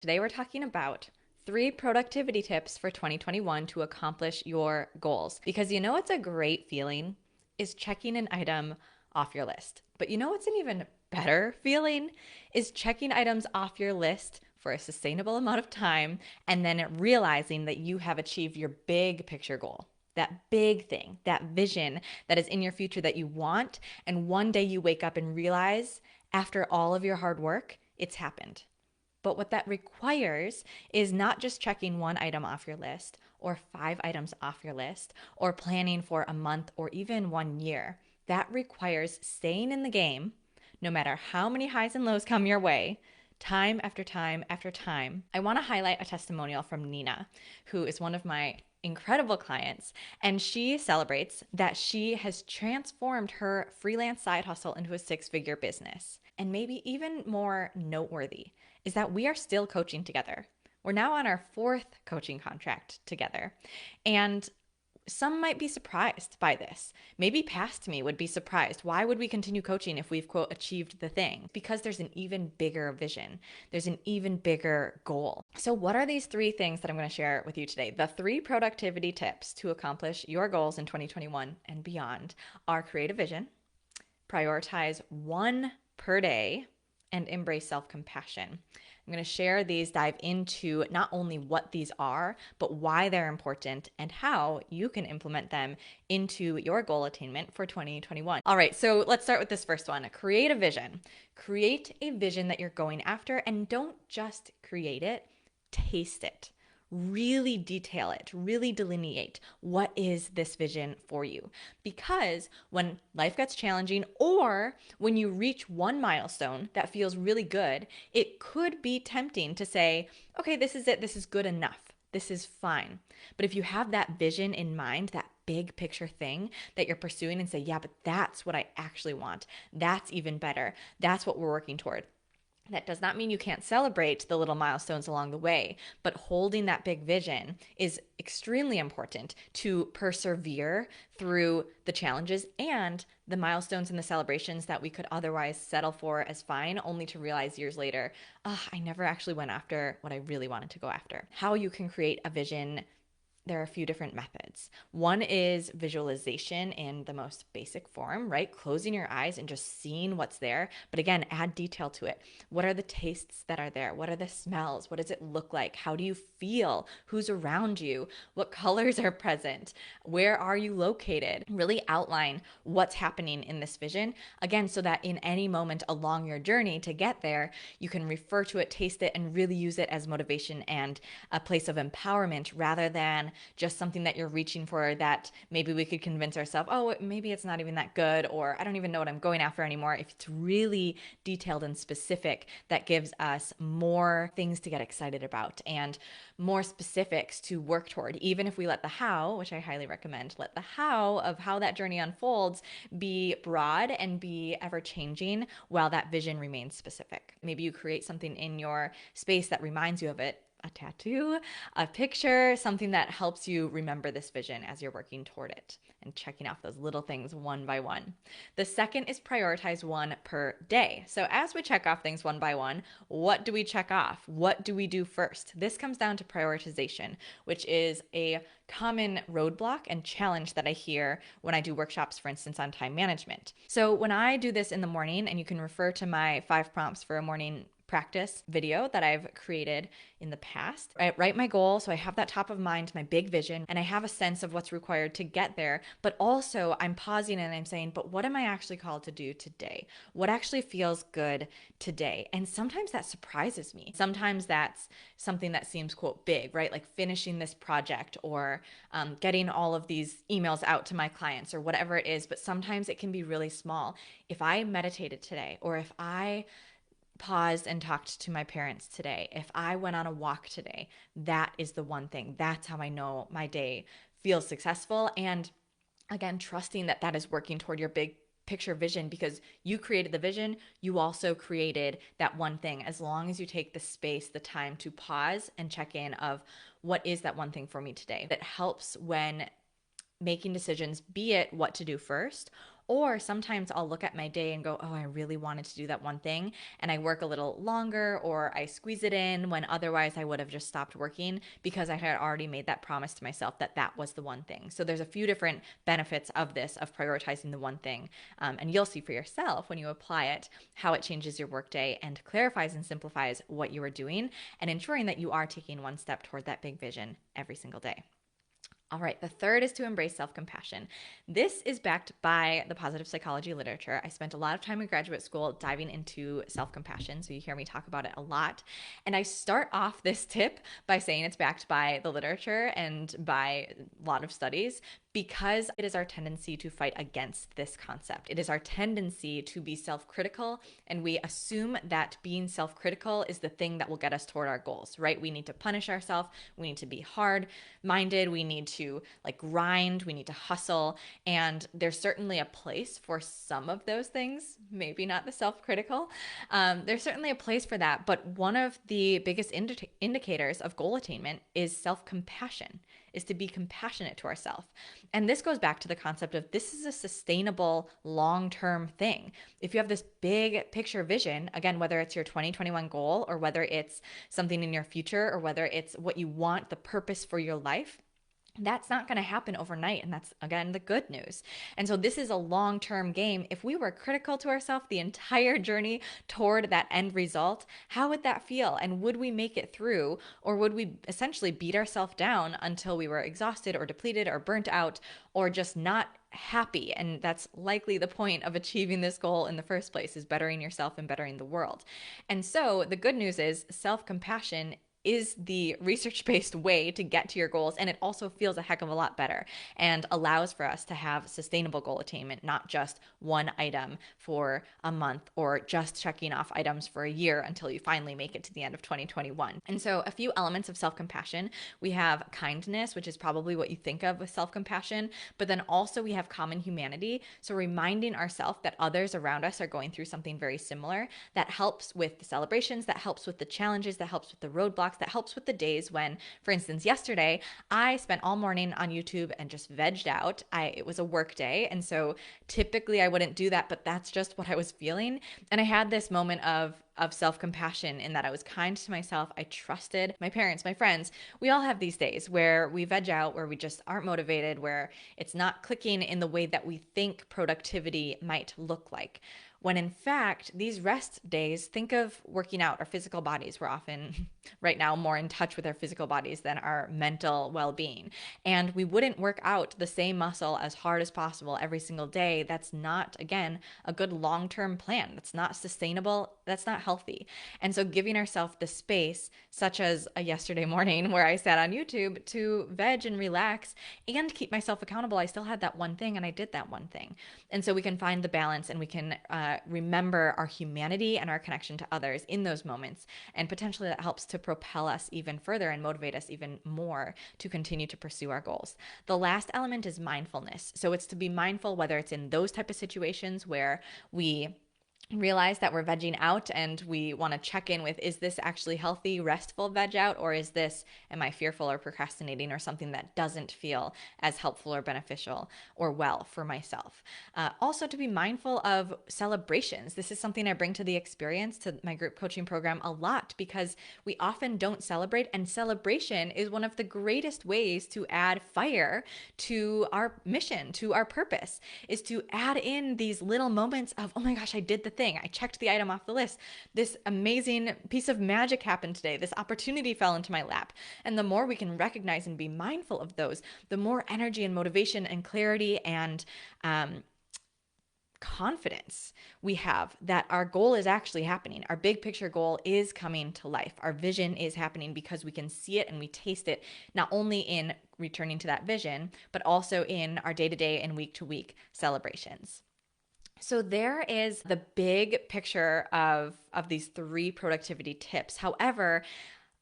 Today we're talking about 3 productivity tips for 2021 to accomplish your goals. Because you know what's a great feeling is checking an item off your list. But you know what's an even better feeling is checking items off your list for a sustainable amount of time and then realizing that you have achieved your big picture goal. That big thing, that vision that is in your future that you want. And one day you wake up and realize after all of your hard work, it's happened. But what that requires is not just checking one item off your list or 5 items off your list or planning for a month or even 1 year. That requires staying in the game no matter how many highs and lows come your way, time after time after time. I want to highlight a testimonial from Nina, who is one of my incredible clients, and she celebrates that she has transformed her freelance side hustle into a 6-figure business. And maybe even more noteworthy is that we are still coaching together. We're now on our 4th coaching contract together. And some might be surprised by this. Maybe past me would be surprised. Why would we continue coaching if we've, quote, achieved the thing? Because there's an even bigger vision. There's an even bigger goal. So what are these 3 things that I'm going to share with you today? The 3 productivity tips to accomplish your goals in 2021 and beyond are: create a vision, prioritize one per day, and embrace self-compassion. I'm going to share these, dive into not only what these are, but why they're important and how you can implement them into your goal attainment for 2021. All right, so let's start with this first one. Create a vision. Create a vision that you're going after, and don't just create it, taste it. Really detail it, really delineate what is this vision for you. Because when life gets challenging or when you reach one milestone that feels really good, it could be tempting to say, okay, this is it, this is good enough, this is fine. But if you have that vision in mind, that big picture thing that you're pursuing, and say, yeah, but that's what I actually want, that's even better, that's what we're working toward. That does not mean you can't celebrate the little milestones along the way, but holding that big vision is extremely important to persevere through the challenges and the milestones and the celebrations that we could otherwise settle for as fine, only to realize years later, I never actually went after what I really wanted to go after. How you can create a vision: there are a few different methods. One is visualization in the most basic form, right? Closing your eyes and just seeing what's there. But again, add detail to it. What are the tastes that are there? What are the smells? What does it look like? How do you feel? Who's around you? What colors are present? Where are you located? Really outline what's happening in this vision. Again, so that in any moment along your journey to get there, you can refer to it, taste it, and really use it as motivation and a place of empowerment rather than just something that you're reaching for that maybe we could convince ourselves, oh, maybe it's not even that good, or I don't even know what I'm going after anymore. If it's really detailed and specific, that gives us more things to get excited about and more specifics to work toward. Even if we let the how, which I highly recommend, let the how of how that journey unfolds be broad and be ever changing while that vision remains specific. Maybe you create something in your space that reminds you of it: a tattoo, a picture, something that helps you remember this vision as you're working toward it and checking off those little things one by one. The second is prioritize one per day. So as we check off things one by one, what do we check off? What do we do first? This comes down to prioritization, which is a common roadblock and challenge that I hear when I do workshops, for instance, on time management. So when I do this in the morning, and you can refer to my 5 prompts for a morning practice video that I've created in the past. I write my goal, so I have that top of mind, my big vision, and I have a sense of what's required to get there. But also I'm pausing and I'm saying, but what am I actually called to do today? What actually feels good today? And sometimes that surprises me. Sometimes that's something that seems, quote, big, right? Like finishing this project or getting all of these emails out to my clients or whatever it is. But sometimes it can be really small. If I meditated today, or if I paused and talked to my parents today, if I went on a walk today, that is the one thing. That's how I know my day feels successful. And again, trusting that that is working toward your big picture vision, because you created the vision, you also created that one thing. As long as you take the space, the time to pause and check in of what is that one thing for me today, that helps when making decisions, be it what to do first Or sometimes I'll look at my day and go, oh, I really wanted to do that one thing. And I work a little longer, or I squeeze it in when otherwise I would have just stopped working because I had already made that promise to myself that that was the one thing. So there's a few different benefits of this, of prioritizing the one thing. And you'll see for yourself when you apply it how it changes your workday and clarifies and simplifies what you are doing and ensuring that you are taking one step toward that big vision every single day. All right, the third is to embrace self-compassion. This is backed by the positive psychology literature. I spent a lot of time in graduate school diving into self-compassion, so you hear me talk about it a lot. And I start off this tip by saying it's backed by the literature and by a lot of studies, because it is our tendency to fight against this concept. It is our tendency to be self-critical, and we assume that being self-critical is the thing that will get us toward our goals, right? We need to punish ourselves. We need to be hard-minded. We need to grind. We need to hustle. And there's certainly a place for some of those things, maybe not the self-critical. There's certainly a place for that. But one of the biggest indicators of goal attainment is self-compassion, is to be compassionate to ourselves. And this goes back to the concept of this is a sustainable long-term thing. If you have this big picture vision, again, whether it's your 2021 goal or whether it's something in your future or whether it's what you want, the purpose for your life, that's not going to happen overnight. And that's, again, the good news. And so this is a long-term game. If we were critical to ourselves the entire journey toward that end result, how would that feel? And would we make it through? Or would we essentially beat ourselves down until we were exhausted or depleted or burnt out or just not happy? And that's likely the point of achieving this goal in the first place, is bettering yourself and bettering the world. And so the good news is self-compassion is the research-based way to get to your goals, and it also feels a heck of a lot better and allows for us to have sustainable goal attainment, not just one item for a month or just checking off items for a year until you finally make it to the end of 2021. And so a few elements of self-compassion. We have kindness, which is probably what you think of with self-compassion, but then also we have common humanity. So reminding ourselves that others around us are going through something very similar. That helps with the celebrations, that helps with the challenges, that helps with the roadblocks, that helps with the days when, for instance, yesterday, I spent all morning on YouTube and just vegged out. It was a work day, and so typically I wouldn't do that, but that's just what I was feeling. And I had this moment of self-compassion in that I was kind to myself. I trusted my parents, my friends. We all have these days where we veg out, where we just aren't motivated, where it's not clicking in the way that we think productivity might look like. When in fact, these rest days, think of working out. Our physical bodies, we're often right now more in touch with our physical bodies than our mental well-being. And we wouldn't work out the same muscle as hard as possible every single day. That's not, again, a good long-term plan. That's not sustainable. That's not healthy. And so giving ourselves the space, such as a yesterday morning where I sat on YouTube to veg and relax and keep myself accountable. I still had that one thing and I did that one thing. And so we can find the balance, and we can remember our humanity and our connection to others in those moments. And potentially that helps to propel us even further and motivate us even more to continue to pursue our goals. The last element is mindfulness. So it's to be mindful, whether it's in those type of situations where we realize that we're vegging out and we want to check in with, is this actually healthy, restful veg out, or is this, am I fearful or procrastinating or something that doesn't feel as helpful or beneficial or well for myself? Also to be mindful of celebrations. This is something I bring to the experience, to my group coaching program a lot, because we often don't celebrate, and celebration is one of the greatest ways to add fire to our mission, to our purpose, is to add in these little moments of, oh my gosh, I did the thing. I checked the item off the list. This amazing piece of magic happened today. This opportunity fell into my lap. And the more we can recognize and be mindful of those, the more energy and motivation and clarity and confidence we have that our goal is actually happening. Our big picture goal is coming to life. Our vision is happening because we can see it and we taste it, not only in returning to that vision, but also in our day-to-day and week-to-week celebrations. So there is the big picture of these 3 productivity tips. However,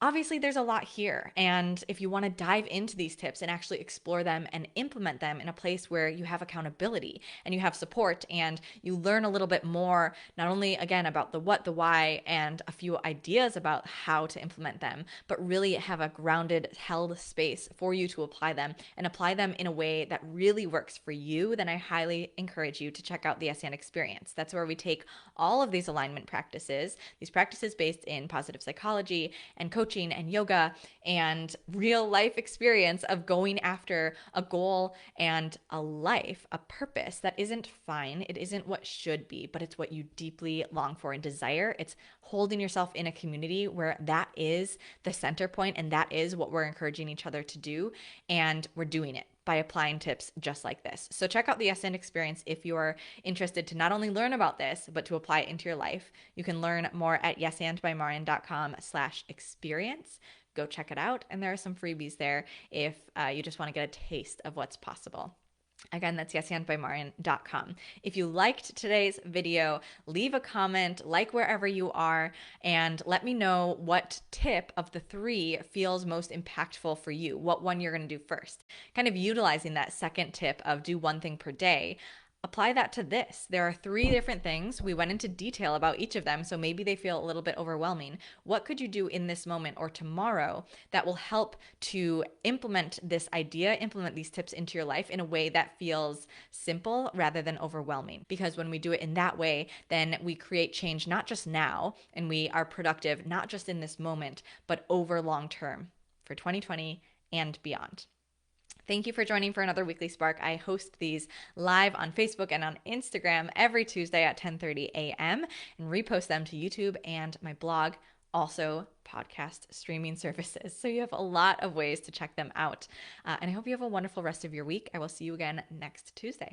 Obviously, there's a lot here. And if you want to dive into these tips and actually explore them and implement them in a place where you have accountability and you have support and you learn a little bit more, not only again about the what, the why, and a few ideas about how to implement them, but really have a grounded, held space for you to apply them and apply them in a way that really works for you, then I highly encourage you to check out the SN Experience. That's where we take all of these alignment practices, these practices based in positive psychology and coaching and yoga and real life experience of going after a goal and a life, a purpose that isn't fine. It isn't what should be, but it's what you deeply long for and desire. It's holding yourself in a community where that is the center point and that is what we're encouraging each other to do. And we're doing it by applying tips just like this. So check out the SN Experience if you're interested to not only learn about this, but to apply it into your life. You can learn more at yesandbymarin.com/experience. Go check it out. And there are some freebies there if you just want to get a taste of what's possible. Again, that's yesandbymarin.com. If you liked today's video, leave a comment, like wherever you are, and let me know what tip of the 3 feels most impactful for you, what one you're going to do first. Kind of utilizing that second tip of do one thing per day. Apply that to this. There are 3 different things. We went into detail about each of them, so maybe they feel a little bit overwhelming. What could you do in this moment or tomorrow that will help to implement this idea, implement these tips into your life in a way that feels simple rather than overwhelming? Because when we do it in that way, then we create change not just now, and we are productive not just in this moment, but over long term for 2020 and beyond. Thank you for joining for another Weekly Spark. I host these live on Facebook and on Instagram every Tuesday at 10:30 a.m. and repost them to YouTube and my blog, also podcast streaming services. So you have a lot of ways to check them out. And I hope you have a wonderful rest of your week. I will see you again next Tuesday.